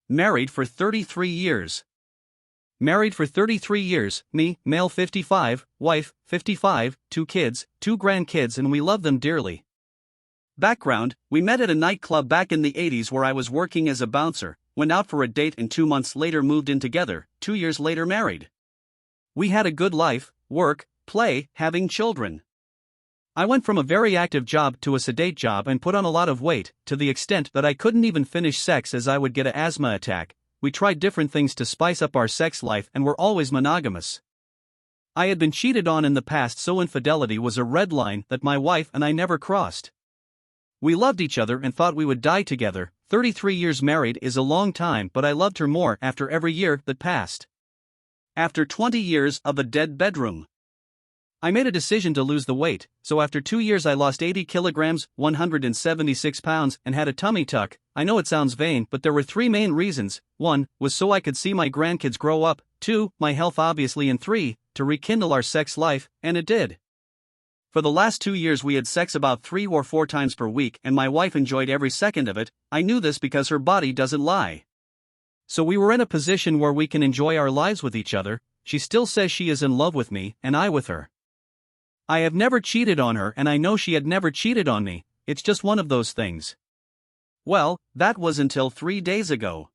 Married for 33 years. Married for 33 years, me, male 55, wife, 55, 2 kids, 2 grandkids, and we love them dearly. Background: we met at a nightclub back in the 80s where I was working as a bouncer, went out for a date and 2 months later moved in together, 2 years later married. We had a good life, work, play, having children. I went from a very active job to a sedate job and put on a lot of weight, to the extent that I couldn't even finish sex as I would get an asthma attack. We tried different things to spice up our sex life and were always monogamous. I had been cheated on in the past, so infidelity was a red line that my wife and I never crossed. We loved each other and thought we would die together. 33 years married is a long time, but I loved her more after every year that passed. After 20 years of a dead bedroom, I made a decision to lose the weight, so after 2 years I lost 80 kilograms, 176 pounds, and had a tummy tuck. I know it sounds vain, but there were 3 main reasons. 1 was so I could see my grandkids grow up, 2, my health obviously, and 3, to rekindle our sex life, and it did. For the last 2 years we had sex about 3 or 4 times per week, and my wife enjoyed every second of it. I knew this because her body doesn't lie. So we were in a position where we can enjoy our lives with each other. She still says she is in love with me, and I with her. I have never cheated on her, and I know she had never cheated on me. It's just one of those things. Well, that was until 3 days ago.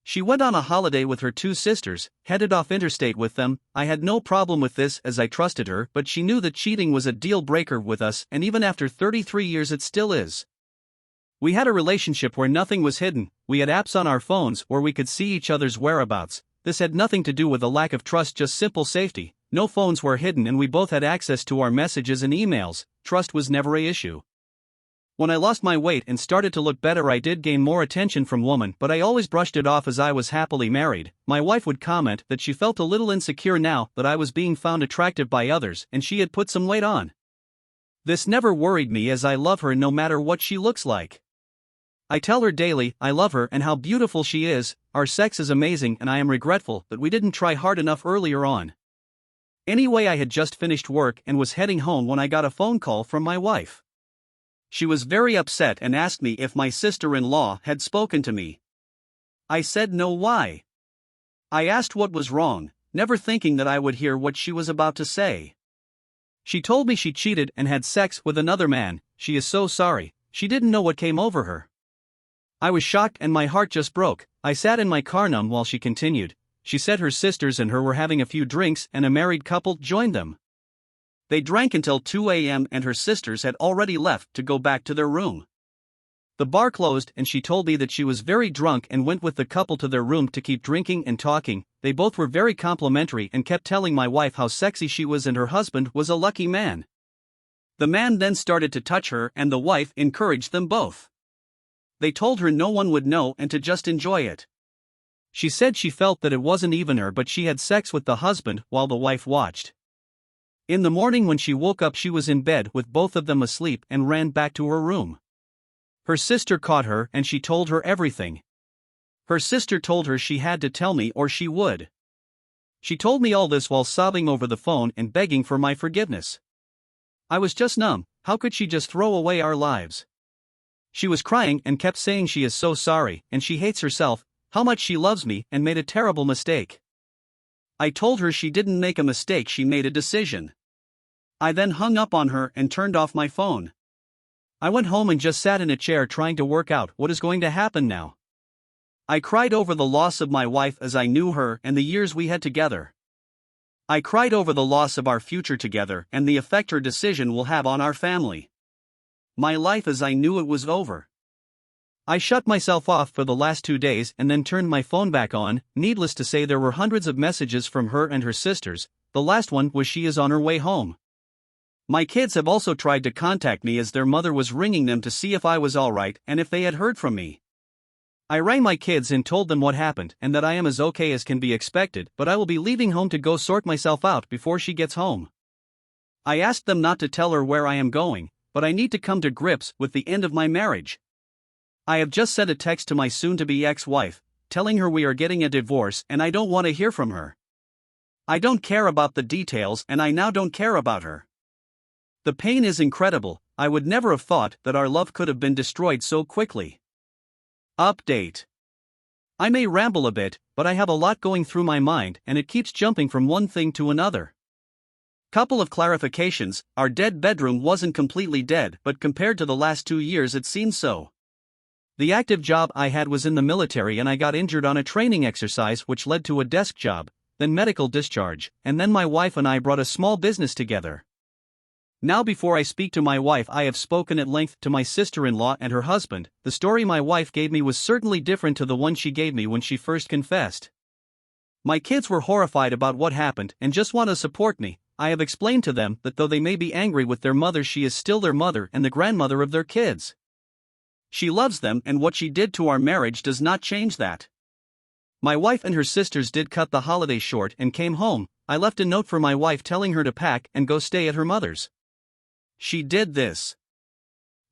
She went on a holiday with her 2 sisters, headed off interstate with them. I had no problem with this as I trusted her, but she knew that cheating was a deal breaker with us, and even after 33 years it still is. We had a relationship where nothing was hidden. We had apps on our phones where we could see each other's whereabouts. This had nothing to do with a lack of trust, just simple safety. No phones were hidden and we both had access to our messages and emails. Trust was never an issue. When I lost my weight and started to look better, I did gain more attention from women, but I always brushed it off as I was happily married. My wife would comment that she felt a little insecure now that I was being found attractive by others and she had put some weight on. This never worried me as I love her no matter what she looks like. I tell her daily I love her and how beautiful she is. Our sex is amazing and I am regretful that we didn't try hard enough earlier on. Anyway, I had just finished work and was heading home when I got a phone call from my wife. She was very upset and asked me if my sister-in-law had spoken to me. I said no. Why? I asked what was wrong, never thinking that I would hear what she was about to say. She told me she cheated and had sex with another man. She is so sorry. She didn't know what came over her. I was shocked and my heart just broke. I sat in my car numb while she continued. She said her sisters and her were having a few drinks and a married couple joined them. They drank until 2 a.m. and her sisters had already left to go back to their room. The bar closed and she told me that she was very drunk and went with the couple to their room to keep drinking and talking. They both were very complimentary and kept telling my wife how sexy she was and her husband was a lucky man. The man then started to touch her and the wife encouraged them both. They told her no one would know and to just enjoy it. She said she felt that it wasn't even her, but she had sex with the husband while the wife watched. In the morning when she woke up, she was in bed with both of them asleep and ran back to her room. Her sister caught her and she told her everything. Her sister told her she had to tell me or she would. She told me all this while sobbing over the phone and begging for my forgiveness. I was just numb. How could she just throw away our lives? She was crying and kept saying she is so sorry and she hates herself, how much she loves me and made a terrible mistake. I told her she didn't make a mistake, she made a decision. I then hung up on her and turned off my phone. I went home and just sat in a chair trying to work out what is going to happen now. I cried over the loss of my wife as I knew her and the years we had together. I cried over the loss of our future together and the effect her decision will have on our family. My life as I knew it was over. I shut myself off for the last 2 days and then turned my phone back on. Needless to say, there were hundreds of messages from her and her sisters. The last one was she is on her way home. My kids have also tried to contact me as their mother was ringing them to see if I was alright and if they had heard from me. I rang my kids and told them what happened and that I am as okay as can be expected, but I will be leaving home to go sort myself out before she gets home. I asked them not to tell her where I am going, but I need to come to grips with the end of my marriage. I have just sent a text to my soon-to-be ex-wife, telling her we are getting a divorce and I don't want to hear from her. I don't care about the details and I now don't care about her. The pain is incredible. I would never have thought that our love could have been destroyed so quickly. Update. I may ramble a bit, but I have a lot going through my mind and it keeps jumping from one thing to another. Couple of clarifications: our dead bedroom wasn't completely dead, but compared to the last 2 years it seems so. The active job I had was in the military and I got injured on a training exercise which led to a desk job, then medical discharge, and then my wife and I brought a small business together. Now before I speak to my wife, I have spoken at length to my sister-in-law and her husband. The story my wife gave me was certainly different to the one she gave me when she first confessed. My kids were horrified about what happened and just want to support me. I have explained to them that though they may be angry with their mother, she is still their mother and the grandmother of their kids. She loves them and what she did to our marriage does not change that. My wife and her sisters did cut the holiday short and came home. I left a note for my wife telling her to pack and go stay at her mother's. She did this.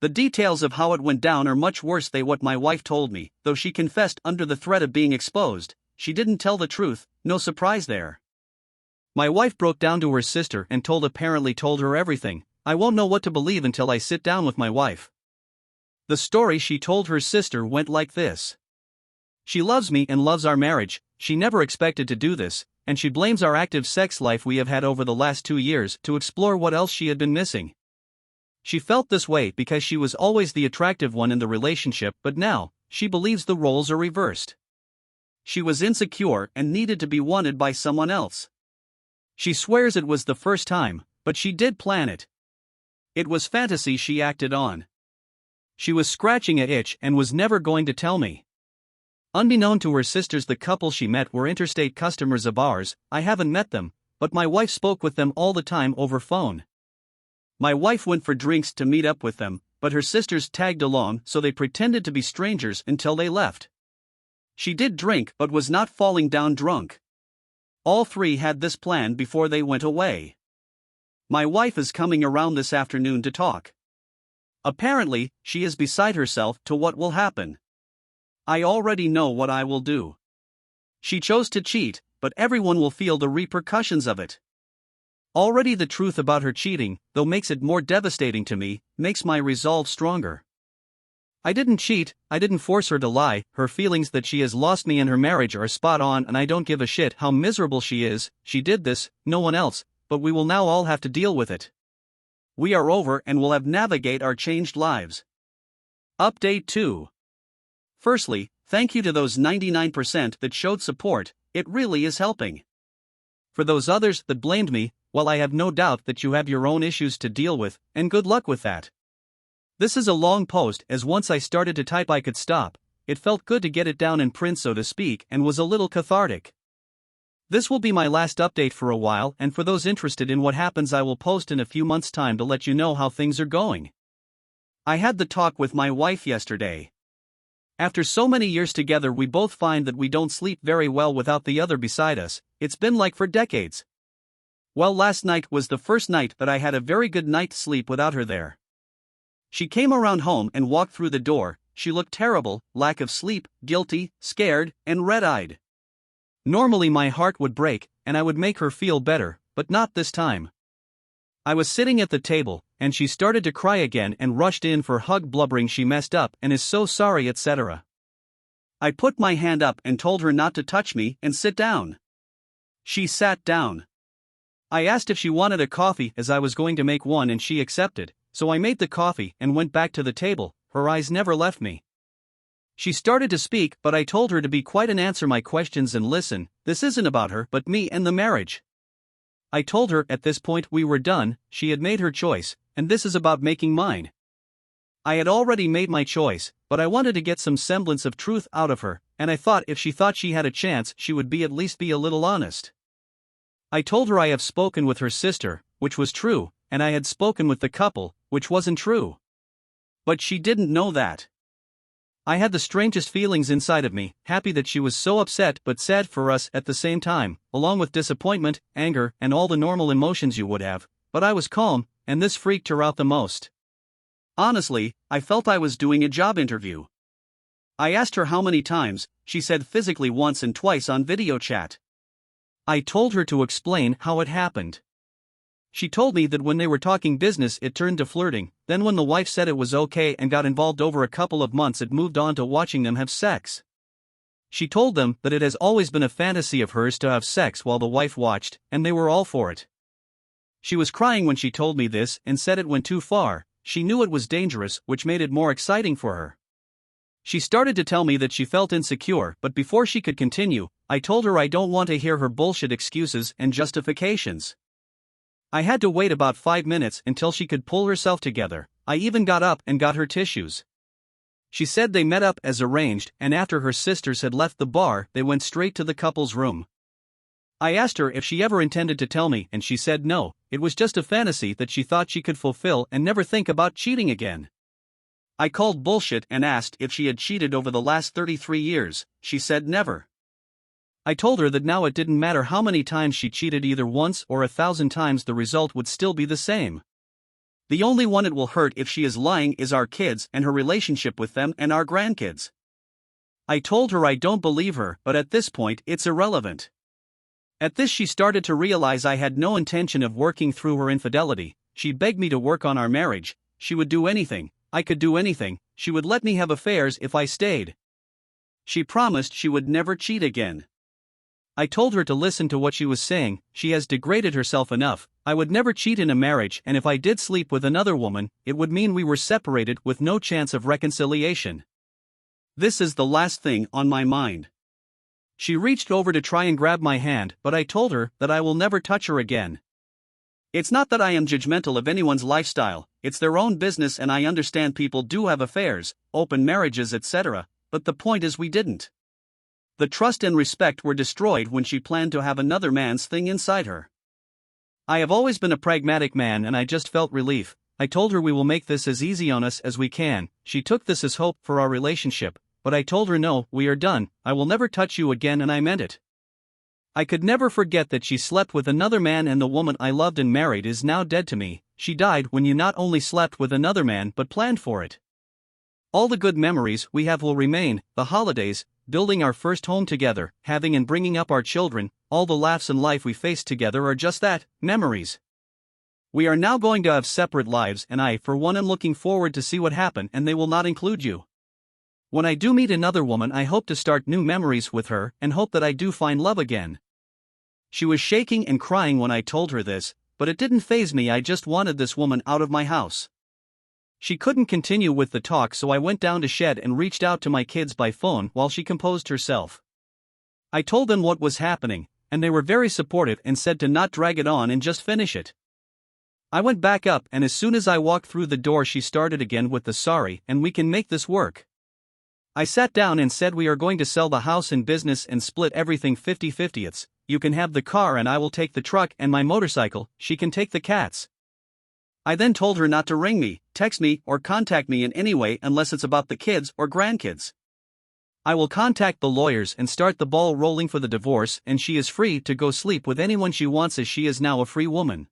The details of how it went down are much worse than what my wife told me, though she confessed under the threat of being exposed. She didn't tell the truth, no surprise there. My wife broke down to her sister and apparently told her everything. I won't know what to believe until I sit down with my wife. The story she told her sister went like this. She loves me and loves our marriage, she never expected to do this, and she blames our active sex life we have had over the last 2 years to explore what else she had been missing. She felt this way because she was always the attractive one in the relationship, but now, she believes the roles are reversed. She was insecure and needed to be wanted by someone else. She swears it was the first time, but she did plan it. It was fantasy she acted on. She was scratching an itch and was never going to tell me. Unbeknown to her sisters, the couple she met were interstate customers of ours. I haven't met them, but my wife spoke with them all the time over phone. My wife went for drinks to meet up with them, but her sisters tagged along, so they pretended to be strangers until they left. She did drink but was not falling down drunk. All three had this plan before they went away. My wife is coming around this afternoon to talk. Apparently, she is beside herself to what will happen. I already know what I will do. She chose to cheat, but everyone will feel the repercussions of it. Already the truth about her cheating, though makes it more devastating to me, makes my resolve stronger. I didn't cheat, I didn't force her to lie. Her feelings that she has lost me and her marriage are spot on, and I don't give a shit how miserable she is. She did this, no one else, but we will now all have to deal with it. We are over and will have navigate our changed lives. Update 2. Firstly, thank you to those 99% that showed support, it really is helping. For those others that blamed me, well, I have no doubt that you have your own issues to deal with, and good luck with that. This is a long post, as once I started to type I could stop. It felt good to get it down in print, so to speak, and was a little cathartic. This will be my last update for a while, and for those interested in what happens, I will post in a few months' time to let you know how things are going. I had the talk with my wife yesterday. After so many years together, we both find that we don't sleep very well without the other beside us. It's been like for decades. Well, last night was the first night that I had a very good night's sleep without her there. She came around home and walked through the door. She looked terrible, lack of sleep, guilty, scared, and red-eyed. Normally my heart would break, and I would make her feel better, but not this time. I was sitting at the table, and she started to cry again and rushed in for a hug, blubbering she messed up and is so sorry, etc. I put my hand up and told her not to touch me and sit down. She sat down. I asked if she wanted a coffee, as I was going to make one, and she accepted, so I made the coffee and went back to the table. Her eyes never left me. She started to speak, but I told her to be quiet and answer my questions and listen. This isn't about her but me and the marriage. I told her at this point we were done. She had made her choice, and this is about making mine. I had already made my choice, but I wanted to get some semblance of truth out of her, and I thought if she thought she had a chance, she would at least be a little honest. I told her I have spoken with her sister, which was true, and I had spoken with the couple, which wasn't true. But she didn't know that. I had the strangest feelings inside of me, happy that she was so upset but sad for us at the same time, along with disappointment, anger, and all the normal emotions you would have, but I was calm, and this freaked her out the most. Honestly, I felt I was doing a job interview. I asked her how many times. She said physically once and twice on video chat. I told her to explain how it happened. She told me that when they were talking business it turned to flirting, then when the wife said it was okay and got involved over a couple of months it moved on to watching them have sex. She told them that it has always been a fantasy of hers to have sex while the wife watched, and they were all for it. She was crying when she told me this and said it went too far. She knew it was dangerous, which made it more exciting for her. She started to tell me that she felt insecure, but before she could continue, I told her I don't want to hear her bullshit excuses and justifications. I had to wait about 5 minutes until she could pull herself together. I even got up and got her tissues. She said they met up as arranged, and after her sisters had left the bar, they went straight to the couple's room. I asked her if she ever intended to tell me, and she said no, it was just a fantasy that she thought she could fulfill and never think about cheating again. I called bullshit and asked if she had cheated over the last 33 years, she said never. I told her that now it didn't matter how many times she cheated, either once or 1,000 times the result would still be the same. The only one it will hurt if she is lying is our kids and her relationship with them and our grandkids. I told her I don't believe her, but at this point it's irrelevant. At this she started to realize I had no intention of working through her infidelity. She begged me to work on our marriage. She would do anything. I could do anything. She would let me have affairs if I stayed. She promised she would never cheat again. I told her to listen to what she was saying. She has degraded herself enough. I would never cheat in a marriage, and if I did sleep with another woman, it would mean we were separated with no chance of reconciliation. This is the last thing on my mind. She reached over to try and grab my hand, but I told her that I will never touch her again. It's not that I am judgmental of anyone's lifestyle, it's their own business, and I understand people do have affairs, open marriages, etc., but the point is we didn't. The trust and respect were destroyed when she planned to have another man's thing inside her. I have always been a pragmatic man, and I just felt relief. I told her we will make this as easy on us as we can. She took this as hope for our relationship, but I told her no, we are done, I will never touch you again, and I meant it. I could never forget that she slept with another man, and the woman I loved and married is now dead to me. She died when you not only slept with another man but planned for it. All the good memories we have will remain, the holidays, building our first home together, having and bringing up our children, all the laughs and life we faced together are just that, memories. We are now going to have separate lives, and I, for one, am looking forward to see what happen, and they will not include you. When I do meet another woman, I hope to start new memories with her, and hope that I do find love again. She was shaking and crying when I told her this, but it didn't faze me. I just wanted this woman out of my house. She couldn't continue with the talk, so I went down to shed and reached out to my kids by phone while she composed herself. I told them what was happening, and they were very supportive and said to not drag it on and just finish it. I went back up, and as soon as I walked through the door she started again with the sorry and we can make this work. I sat down and said we are going to sell the house and business and split everything 50-50. You can have the car and I will take the truck and my motorcycle, she can take the cats. I then told her not to ring me, text me, or contact me in any way unless it's about the kids or grandkids. I will contact the lawyers and start the ball rolling for the divorce, and she is free to go sleep with anyone she wants as she is now a free woman.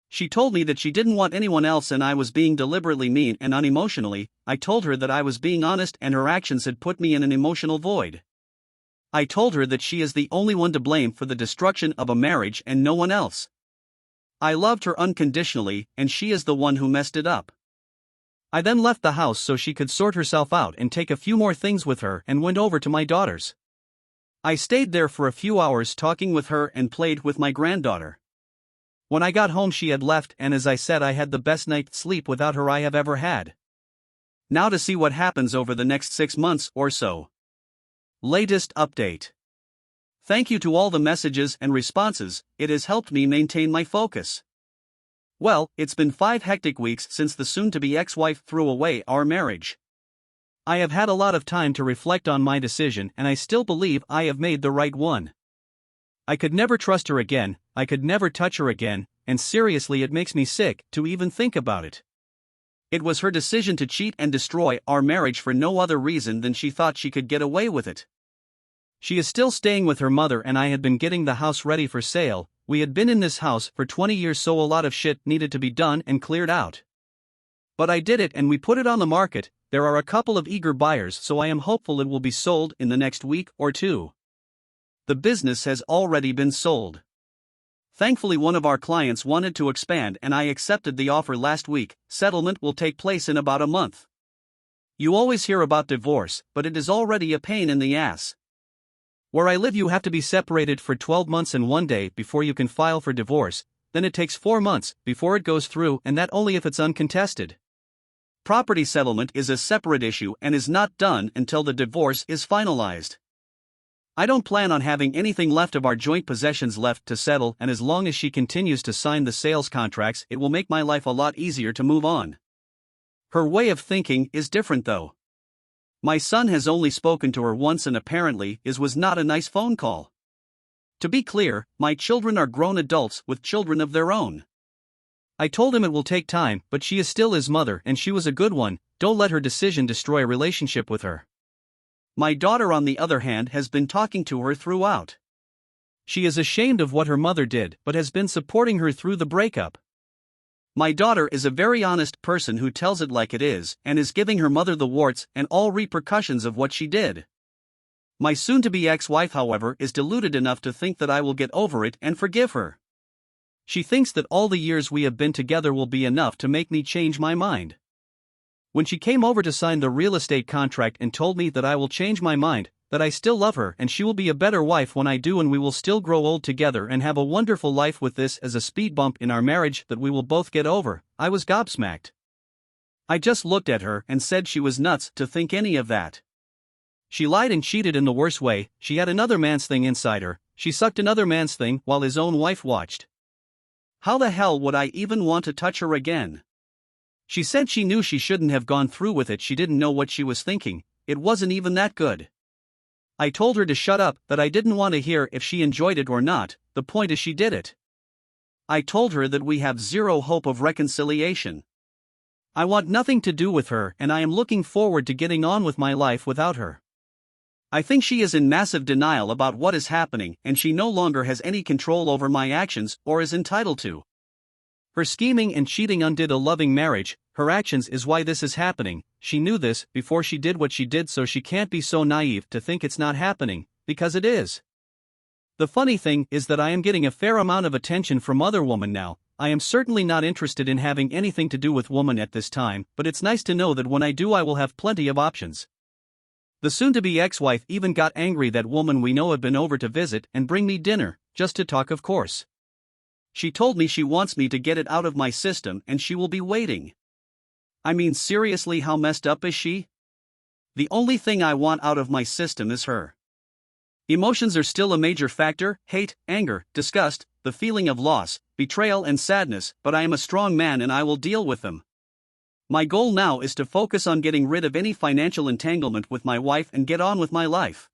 She told me that she didn't want anyone else and I was being deliberately mean and unemotionally. I told her that I was being honest and her actions had put me in an emotional void. I told her that she is the only one to blame for the destruction of a marriage and no one else. I loved her unconditionally, and she is the one who messed it up. I then left the house so she could sort herself out and take a few more things with her and went over to my daughter's. I stayed there for a few hours talking with her and played with my granddaughter. When I got home she had left, and as I said, I had the best night's sleep without her I have ever had. Now to see what happens over the next 6 months or so. Latest update. Thank you to all the messages and responses, it has helped me maintain my focus. Well, it's been 5 hectic weeks since the soon-to-be ex-wife threw away our marriage. I have had a lot of time to reflect on my decision, and I still believe I have made the right one. I could never trust her again, I could never touch her again, and seriously it makes me sick to even think about it. It was her decision to cheat and destroy our marriage for no other reason than she thought she could get away with it. She is still staying with her mother, and I had been getting the house ready for sale. We had been in this house for 20 years, so a lot of shit needed to be done and cleared out. But I did it and we put it on the market. There are a couple of eager buyers, so I am hopeful it will be sold in the next week or two. The business has already been sold. Thankfully, one of our clients wanted to expand and I accepted the offer last week. Settlement will take place in about a month. You always hear about divorce, but it is already a pain in the ass. Where I live, you have to be separated for 12 months and 1 day before you can file for divorce, then it takes 4 months before it goes through, and that only if it's uncontested. Property settlement is a separate issue and is not done until the divorce is finalized. I don't plan on having anything left of our joint possessions left to settle, and as long as she continues to sign the sales contracts, it will make my life a lot easier to move on. Her way of thinking is different though. My son has only spoken to her once, and apparently it was not a nice phone call. To be clear, my children are grown adults with children of their own. I told him it will take time, but she is still his mother and she was a good one. Don't let her decision destroy a relationship with her. My daughter, on the other hand, has been talking to her throughout. She is ashamed of what her mother did but has been supporting her through the breakup. My daughter is a very honest person who tells it like it is and is giving her mother the warts and all repercussions of what she did. My soon-to-be ex-wife, however, is deluded enough to think that I will get over it and forgive her. She thinks that all the years we have been together will be enough to make me change my mind. When she came over to sign the real estate contract and told me that I will change my mind, that I still love her and she will be a better wife when I do, and we will still grow old together and have a wonderful life with this as a speed bump in our marriage that we will both get over, I was gobsmacked. I just looked at her and said she was nuts to think any of that. She lied and cheated in the worst way. She had another man's thing inside her. She sucked another man's thing while his own wife watched. How the hell would I even want to touch her again? She said she knew she shouldn't have gone through with it. She didn't know what she was thinking. It wasn't even that good. I told her to shut up, that I didn't want to hear if she enjoyed it or not. The point is she did it. I told her that we have zero hope of reconciliation. I want nothing to do with her and I am looking forward to getting on with my life without her. I think she is in massive denial about what is happening and she no longer has any control over my actions or is entitled to. Her scheming and cheating undid a loving marriage. Her actions is why this is happening. She knew this before she did what she did, so she can't be so naive to think it's not happening, because it is. The funny thing is that I am getting a fair amount of attention from other women now. I am certainly not interested in having anything to do with women at this time, but it's nice to know that when I do I will have plenty of options. The soon-to-be ex-wife even got angry that woman we know had been over to visit and bring me dinner, just to talk, of course. She told me she wants me to get it out of my system and she will be waiting. I mean, seriously, how messed up is she? The only thing I want out of my system is her. Emotions are still a major factor: hate, anger, disgust, the feeling of loss, betrayal and sadness, but I am a strong man and I will deal with them. My goal now is to focus on getting rid of any financial entanglement with my wife and get on with my life.